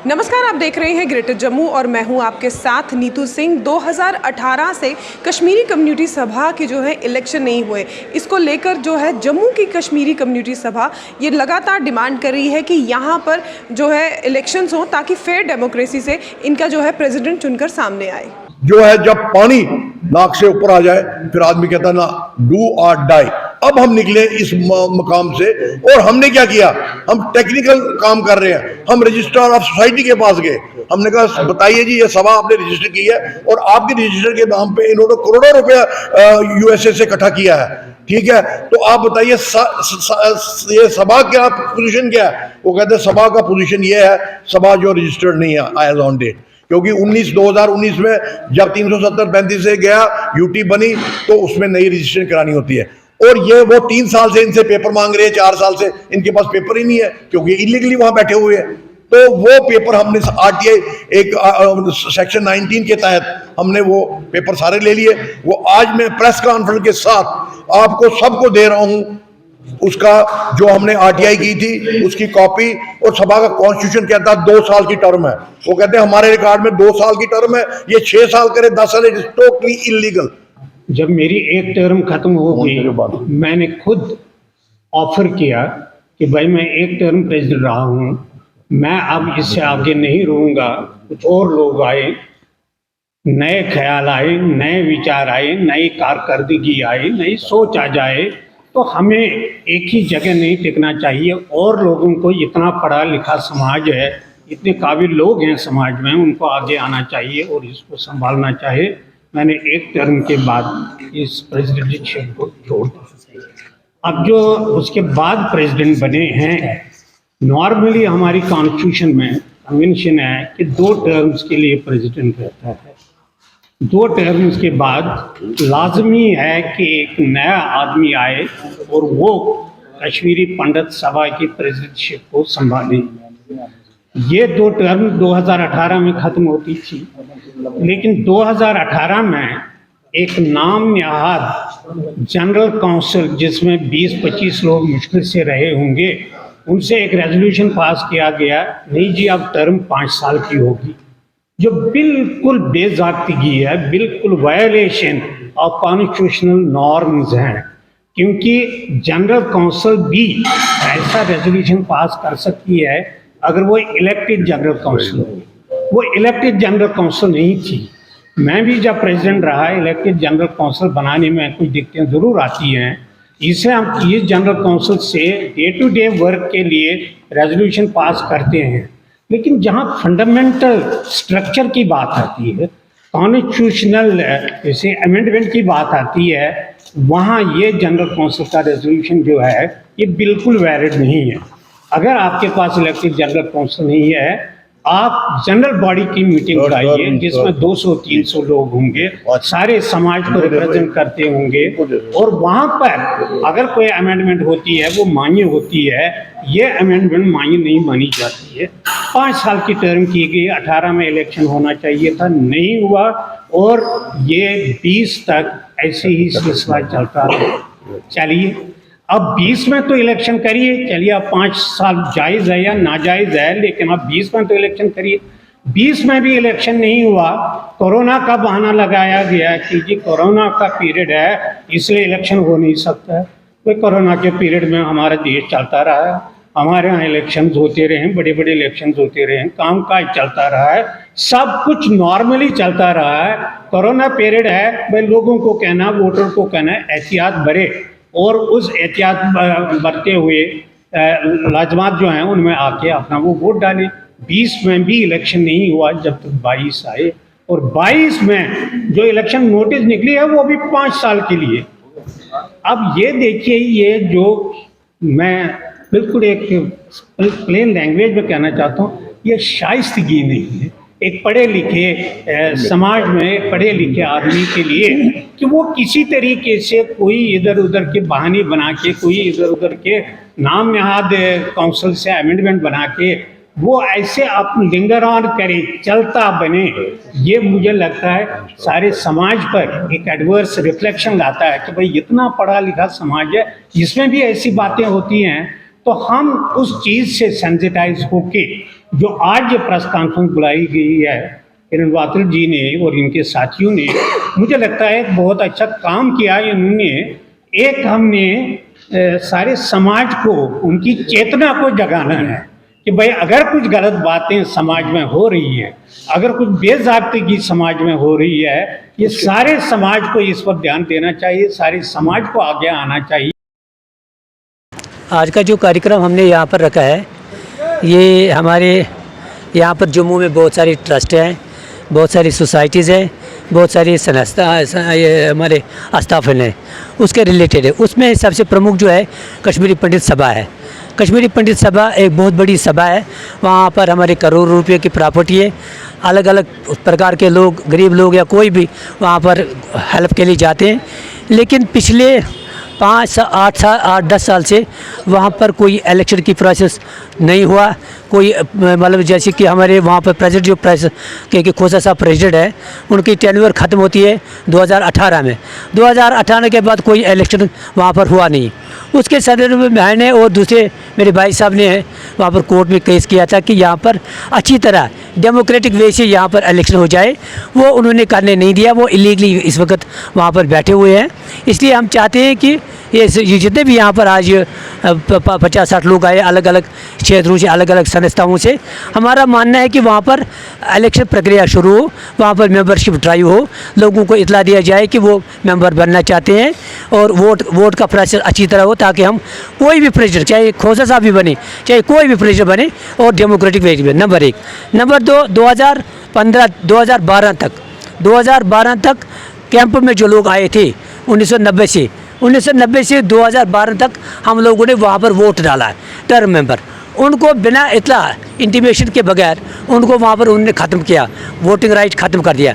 नमस्कार, आप देख रहे हैं ग्रेटर जम्मू और मैं हूं आपके साथ नीतू सिंह। 2018 से कश्मीरी कम्युनिटी सभा की जो है इलेक्शन नहीं हुए, इसको लेकर जो है जम्मू की कश्मीरी कम्युनिटी सभा ये लगातार डिमांड कर रही है कि यहां पर जो है इलेक्शंस हो ताकि फेयर डेमोक्रेसी से इनका जो है प्रेसिडेंट चुनकर सामने आए। जो है जब पानी नाक से ऊपर आ जाए फिर आदमी कहता ना डू और डाई। अब हम निकले इस मकाम से और हमने क्या किया, हम टेक्निकल काम कर रहे हैं। हम रजिस्ट्रार ऑफ सोसाइटी के पास गए, हमने कहा बताइए जी ये सभा आपने रजिस्टर की है और आपके रजिस्टर के नाम पे इन्होंने करोड़ों रुपया यूएसए से इकट्ठा किया है, ठीक है, तो आप बताइए ये सभा क्या पोजीशन क्या है। वो कहते हैं सभा का पोजीशन ये है, सभा जो रजिस्टर्ड नहीं है एज ऑन डेट, क्योंकि 2019 में जब 370-35 से गया यूटी बनी तो उसमें नई रजिस्ट्रेशन करानी होती है। और ये वो 3 साल से इनसे पेपर मांग रहे हैं, 4 साल से इनके पास पेपर ही नहीं है क्योंकि इलीगली वहां बैठे हुए हैं। तो वो पेपर हमने आरटीआई एक सेक्शन 19 के तहत हमने वो पेपर सारे ले लिए। वो आज मैं प्रेस कॉन्फ्रेंस के साथ आपको सबको दे रहा हूं, उसका जो हमने आरटीआई की थी उसकी कॉपी। और सभा का कॉन्स्टिट्यूशन कहता है 2 साल की टर्म है, वो कहते हैं हमारे रिकॉर्ड में 2 साल की टर्म है, ये 6 साल करे 10 साल, इट इज टोटली इलीगल। जब मेरी एक टर्म खत्म हो गई मैंने खुद ऑफर किया कि भाई मैं एक टर्म प्रेसिडेंट रहा हूं, मैं अब इससे आगे नहीं रहूंगा। कुछ और लोग आए, नए ख्याल आए, नए विचार आए, नई कारकर्दगी आई, नई सोच आ जाए, तो हमें एक ही जगह नहीं टिकना चाहिए। और लोगों को इतना पढ़ा लिखा समाज है, इतने काबिल लोग हैं समाज में, उनको आगे आना चाहिए और इसको संभालना चाहिए। मैंने एक टर्म के बाद इस प्रेसिडेंटशिप को छोड़ दिया। अब जो उसके बाद प्रेसिडेंट बने हैं, नॉर्मली हमारी कॉन्स्टिट्यूशन में कन्वेंशन है कि 2 टर्म्स के लिए प्रेसिडेंट रहता है। 2 टर्म्स के बाद लाजमी है कि एक नया आदमी आए और वो कश्मीरी पंडित सभा की प्रेसिडेंटशिप को संभाले। ये 2 टर्म 2018 में ख़त्म होती थी, लेकिन 2018 में एक नाम नहाद जनरल काउंसिल जिसमें 20-25 लोग मुश्किल से रहे होंगे, उनसे एक रेजोल्यूशन पास किया गया, नहीं जी अब टर्म 5 साल की होगी, जो बिल्कुल बेज़ाब्तिगी है, बिल्कुल वायलेशन ऑफ कॉन्स्टिट्यूशनल नॉर्म्स हैं। क्योंकि जनरल काउंसिल भी ऐसा रेजोल्यूशन पास कर सकती है अगर वो इलेक्टेड जनरल काउंसिल हो। वो इलेक्टेड जनरल काउंसिल नहीं थी। मैं भी जब प्रेसिडेंट रहा, इलेक्टेड जनरल काउंसिल बनाने में कुछ दिक्कतें ज़रूर आती हैं। इसे हम इस जनरल काउंसिल से डे टू डे वर्क के लिए रेजोल्यूशन पास करते हैं, लेकिन जहाँ फंडामेंटल स्ट्रक्चर की बात आती है, कॉन्स्टिट्यूशनल जैसे अमेंडमेंट की बात आती है, वहाँ ये जनरल काउंसिल का रेजोल्यूशन जो है ये बिल्कुल वैलिड नहीं है। अगर आपके पास इलेक्टेड जनरल काउंसिल नहीं है, आप जनरल बॉडी की मीटिंग बुलाइए जिसमें 200-300 लोग होंगे, सारे समाज को रिप्रेजेंट करते होंगे, और वहाँ पर अगर कोई अमेंडमेंट होती है वो मान्य होती है। ये अमेंडमेंट मान्य नहीं मानी जाती है। 5 साल की टर्म की गई, 18 में इलेक्शन होना चाहिए था, नहीं हुआ, और ये 20 तक ऐसे ही सिलसिला चलता रहा। चलिए अब 20 में तो इलेक्शन करिए, चलिए अब 5 साल जायज़ है या नाजायज़ है, लेकिन अब 20 में तो इलेक्शन करिए। 20 में भी इलेक्शन नहीं हुआ, कोरोना का बहाना लगाया गया कि जी कोरोना का पीरियड है इसलिए इलेक्शन हो नहीं सकता है। तो कोरोना के पीरियड में हमारा देश चलता रहा है, हमारे यहाँ इलेक्शंस होते रहे, बड़े बड़े इलेक्शंस होते रहे, कामकाज चलता रहा है, सब कुछ नॉर्मली चलता रहा है। कोरोना पीरियड है, भाई लोगों को कहना, वोटर को कहना एहतियात बरे, और उस एहतियात बरते हुए लाजमात जो हैं उनमें आके अपना वो वोट डालें। 20 में भी इलेक्शन नहीं हुआ जब तक 22 आए, और 22 में जो इलेक्शन नोटिस निकली है वो भी 5 साल के लिए। अब ये देखिए, ये जो मैं बिल्कुल एक प्लेन लैंग्वेज में कहना चाहता हूँ, ये शाइस्तगी नहीं है एक पढ़े लिखे समाज में, पढ़े लिखे आदमी के लिए कि वो किसी तरीके से कोई इधर उधर के बहाने बना के, कोई इधर उधर के नाम नहाद काउंसिल से अमेंडमेंट बना के वो ऐसे आप लिंगर ऑन करे, चलता बने। ये मुझे लगता है सारे समाज पर एक एडवर्स रिफ्लेक्शन लाता है कि भाई इतना पढ़ा लिखा समाज है, इसमें भी ऐसी बातें होती हैं, तो हम उस चीज़ से सेंसिटाइज होके जो आज जो प्रेस कॉन्फ्रेंस बुलाई गई है किरण वातल जी ने और इनके साथियों ने, मुझे लगता है एक बहुत अच्छा काम किया इन्होंने। एक हमने सारे समाज को, उनकी चेतना को जगाना है कि भाई अगर कुछ गलत बातें समाज में हो रही हैं, अगर कुछ बेज़ाब्तगी समाज में हो रही है, ये सारे समाज को इस पर ध्यान देना चाहिए, सारे समाज को आगे आना चाहिए। आज का जो कार्यक्रम हमने यहाँ पर रखा है, ये हमारे यहाँ पर जम्मू में बहुत सारी ट्रस्ट हैं, बहुत सारी सोसाइटीज़ हैं, बहुत सारी संस्था, ये हमारे आस्थापन हैं, उसके रिलेटेड है। उसमें सबसे प्रमुख जो है कश्मीरी पंडित सभा है। कश्मीरी पंडित सभा एक बहुत बड़ी सभा है। वहाँ पर हमारे करोड़ों रुपए की प्रॉपर्टी है। अलग अलग प्रकार के लोग, गरीब लोग या कोई भी वहाँ पर हेल्प के लिए जाते हैं। लेकिन पिछले 8-10 साल से वहाँ पर कोई इलेक्शन की प्रोसेस नहीं हुआ। कोई मतलब जैसे कि हमारे वहाँ पर प्रेसिडेंट जो के खोसा साहब प्रेसिडेंट है, उनकी टेन्योर ख़त्म होती है 2018 में। 2018 के बाद कोई इलेक्शन वहाँ पर हुआ नहीं। उसके संदर्भ में मैंने और दूसरे मेरे भाई साहब ने वहाँ पर कोर्ट में केस किया था कि यहाँ पर अच्छी तरह डेमोक्रेटिक वे से यहाँ पर इलेक्शन हो जाए। वो उन्होंने करने नहीं दिया। वो इलीगली इस वक्त वहाँ पर बैठे हुए हैं। इसलिए हम चाहते हैं कि ये जितने भी यहाँ पर आज 50-60 लोग आए अलग अलग क्षेत्रों से, अलग अलग संस्थाओं से, हमारा मानना है कि वहाँ पर इलेक्शन प्रक्रिया शुरू हो, वहाँ पर मेंबरशिप ड्राइव हो, लोगों को इतला दिया जाए कि वो मेंबर बनना चाहते हैं और वोट का प्रोसेस अच्छी तरह हो, ताकि हम कोई भी प्रेसिडेंट, चाहे खोसा साहब भी बने, चाहे कोई भी प्रेसिडेंट बने, और डेमोक्रेटिक वे में। नंबर 1। नंबर 2, 2012 तक कैंप में जो लोग आए थे 1990 से 2012 तक हम लोगों ने वहाँ पर वोट डाला है, टर्म मेंबर। उनको बिना इतला इंटीमेशन के बगैर उनको वहाँ पर उन्होंने ख़त्म किया, वोटिंग राइट ख़त्म कर दिया।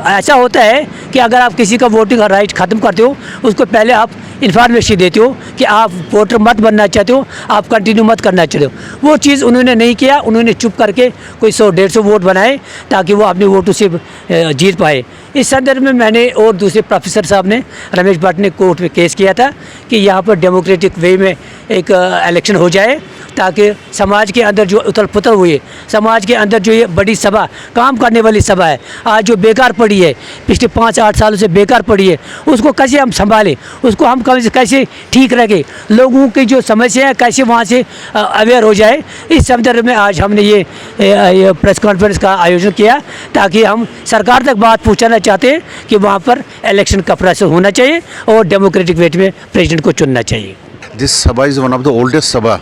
ऐसा होता है कि अगर आप किसी का वोटिंग राइट ख़त्म करते हो, उसको पहले आप इन्फॉर्मेशन देते हो कि आप वोटर मत बनना चाहते हो, आप कंटिन्यू मत करना चाहते हो। वो चीज़ उन्होंने नहीं किया। उन्होंने चुप करके कोई 100-150 वोट बनाए ताकि वो अपने वोटों से जीत पाए। इस संदर्भ में मैंने और दूसरे प्रोफेसर साहब ने, रमेश भट्ट ने कोर्ट में केस किया था कि यहाँ पर डेमोक्रेटिक वे में एक इलेक्शन हो जाए, ताकि समाज के अंदर जो उथल पुथल हुई है, समाज के अंदर जो ये बड़ी सभा, काम करने वाली सभा है, आज जो बेकार पड़ी है, पिछले 5-8 सालों से बेकार पड़ी है, उसको कैसे हम संभालें, उसको हम कैसे ठीक रखें, लोगों की जो समस्या है कैसे वहाँ से अवेयर हो जाए। इस संदर्भ में आज हमने ये प्रेस कॉन्फ्रेंस का आयोजन किया, ताकि हम सरकार तक बात पहुँचाना चाहते हैं कि वहाँ पर इलेक्शन का प्रोसेस होना चाहिए और डेमोक्रेटिक वे में प्रेसिडेंट को चुनना चाहिए। This sabha is one of the oldest sabha,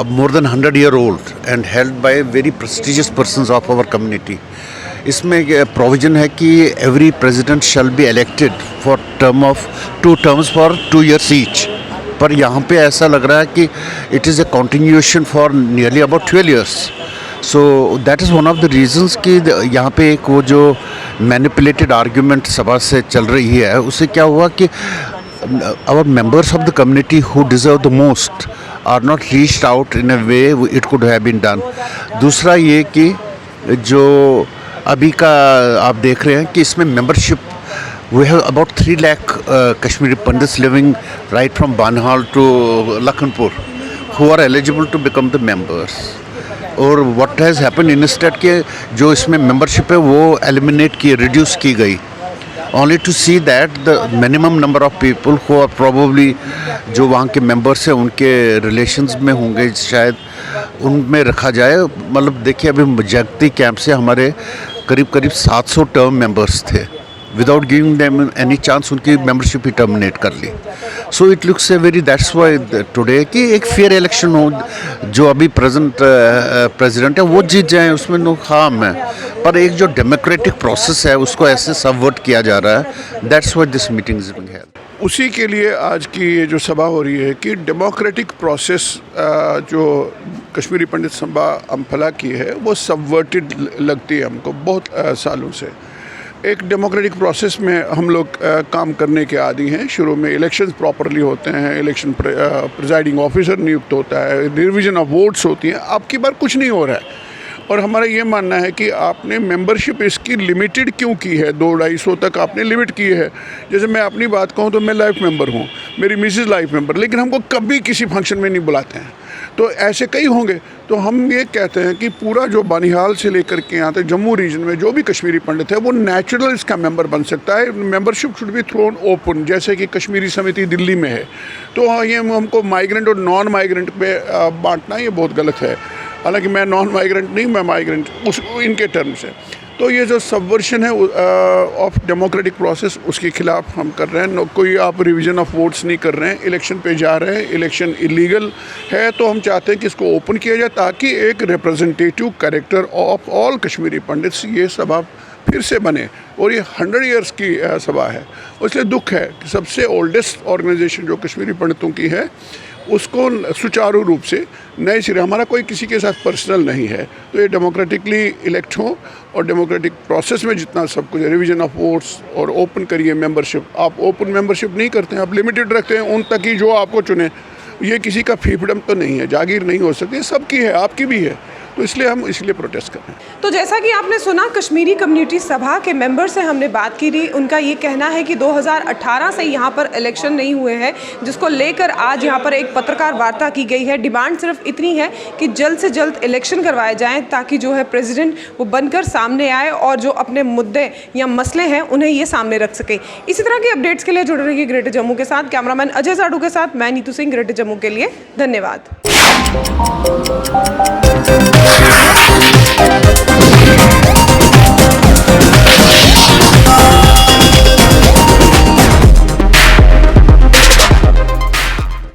more than 100-year-old, and held by very prestigious persons of our community. इसमें प्रोविजन है कि every president shall be elected for term of 2 terms for 2 years each. पर यहाँ पे ऐसा लग रहा है कि it is a continuation for nearly about 12 years. So that is one of the reasons कि यहाँ पे एक वो जो manipulated argument सभा से चल रही है, उससे क्या हुआ कि our members of the community who deserve the most are not reached out in a way it could have been done. दूसरा ये कि जो अभी का आप देख रहे हैं कि इसमें membership, we have about 3 lakh Kashmiri Pandits living right from Banhal to Lakhanpur who are eligible to become the members. और what has happened instead कि जो इसमें membership है वो eliminate की, reduce की गई, only to see that the minimum number of people who are probably जो वहाँ के members हैं उनके relations में होंगे, शायद उनमें रखा जाए। मतलब देखिए अभी जगती कैंप से हमारे करीब 700 टर्म मेंबर्स थे, without giving them any chance उनकी मेंबरशिप ही टर्मिनेट कर ली। So it looks a very, that's why today कि एक फेयर इलेक्शन हो, जो अभी प्रेजेंट प्रेसिडेंट है वो जीत जाए, उसमें नो हार्म है, पर एक जो डेमोक्रेटिक प्रोसेस है उसको ऐसे सबवर्ट किया जा रहा है। That's why this meeting is being held. उसी के लिए आज की ये जो सभा हो रही है कि डेमोक्रेटिक प्रोसेस जो कश्मीरी पंडित सभा अम्फला की है वो सबवर्टेड लगती है हमको बहुत सालों से। एक डेमोक्रेटिक प्रोसेस में हम लोग काम करने के आदी हैं। शुरू में इलेक्शंस प्रॉपरली होते हैं, इलेक्शन प्रिजाइडिंग ऑफिसर नियुक्त होता है, डिवीजन ऑफ वोट्स होती हैं। अब की बार कुछ नहीं हो रहा है। और हमारा ये मानना है कि आपने मेंबरशिप इसकी लिमिटेड क्यों की है, 200-250 तक आपने लिमिट की है। जैसे मैं अपनी बात कहूँ तो मैं लाइफ मेंबर हूँ, मेरी मिसेज लाइफ मेंबर, लेकिन हमको कभी किसी फंक्शन में नहीं बुलाते हैं। तो ऐसे कई होंगे। तो हम ये कहते हैं कि पूरा जो बानिहाल से लेकर के यहाँ तक जम्मू रीजन में जो भी कश्मीरी पंडित है वो नेचुरल इसका मेंबर बन सकता है। Membership should be thrown open, जैसे कि कश्मीरी समिति दिल्ली में है। तो ये हमको माइग्रेंट और नॉन माइग्रेंट पे बांटना ये बहुत गलत है। हालांकि मैं नॉन माइग्रेंट नहीं, मैं माइग्रेंट उस इनके टर्म्स है। तो ये जो सबवर्शन है ऑफ डेमोक्रेटिक प्रोसेस, उसके खिलाफ हम कर रहे हैं। कोई आप रिवीजन ऑफ वोट्स नहीं कर रहे हैं, इलेक्शन पे जा रहे हैं, इलेक्शन इलीगल है। तो हम चाहते हैं कि इसको ओपन किया जाए ताकि एक representative character of all Kashmiri pandits ये सभा फिर से बने। और ये 100 ईयर्स की सभा है। इसलिए दुख है कि सबसे ओल्डेस्ट ऑर्गेनाइजेशन जो कश्मीरी पंडितों की है उसको सुचारू रूप से नए सिरे, हमारा कोई किसी के साथ पर्सनल नहीं है, तो ये डेमोक्रेटिकली इलेक्ट हो और डेमोक्रेटिक प्रोसेस में जितना सब कुछ है, रिवीजन ऑफ वोट्स और ओपन करिए मेंबरशिप। आप ओपन मेंबरशिप नहीं करते हैं, आप लिमिटेड रखते हैं उन तक ही जो आपको चुने। ये किसी का फीफडम तो नहीं है, जागीर नहीं हो सकती, सबकी है, आपकी भी है। तो इसलिए हम इसलिए प्रोटेस्ट कर रहे हैं। तो जैसा कि आपने सुना, कश्मीरी कम्युनिटी सभा के मेंबर से हमने बात की थी। उनका ये कहना है कि 2018 से यहाँ पर इलेक्शन नहीं हुए हैं, जिसको लेकर आज यहाँ पर एक पत्रकार वार्ता की गई है। डिमांड सिर्फ इतनी है कि जल्द से जल्द इलेक्शन करवाए जाएं ताकि जो है प्रेसिडेंट वो बनकर सामने आए और जो अपने मुद्दे या मसले हैं उन्हें ये सामने रख सके। इसी तरह के अपडेट्स के लिए जुड़े रहिए ग्रेटर जम्मू के साथ। कैमरामैन अजय साडू के साथ मैं नीतू सिंह, ग्रेटर जम्मू के लिए। धन्यवाद।